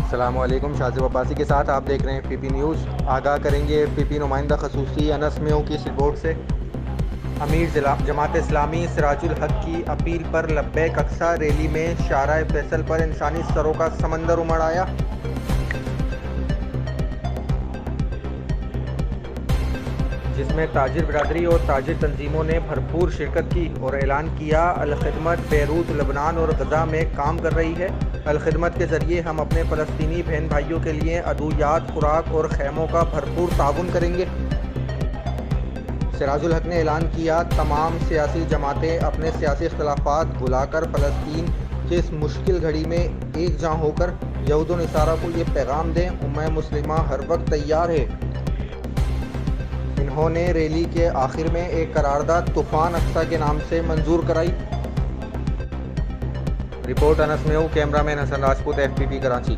अस्सलामुअलैकुम। शाज़िब अब्बासी के साथ आप देख रहे हैं पीपी न्यूज़। आगाह करेंगे पीपी नुमाइंदा खसूसी अनस मेऊ की इस रिपोर्ट से। अमीर जमात इस्लामी सिराजुल हक की अपील पर लब्बैक अक्सा रैली में शाराए फैसल पर इंसानी सरों का समंदर उमड़ आया। जिसमें ताजिर बिरादरी और ताजिर तंजीमों ने भरपूर शिरकत की और ऐलान किया, अल-खिदमत बैरूत, लबनान और गज़ा में काम कर रही है। अल-खिदमत के ज़रिए हम अपने फ़लस्तीनी बहन भाइयों के लिए अदवियात, खुराक और खैमों का भरपूर ताउन करेंगे। सिराजुल हक ने ऐलान किया, तमाम सियासी जमातें अपने सियासी इख्तिलाफ़ात भुलाकर फ़लस्तीन की इस मुश्किल घड़ी में एक जान होकर यहूद व नसारा को ये पैगाम दें, उम्मह मुस्लिमा हर वक्त तैयार है। इन्होंने रैली के आखिर में एक करारदाद तूफ़ान अक्सा के नाम से मंजूर कराई। Report Anas Meo, cameraman Hasan Rajput, FPP Karachi.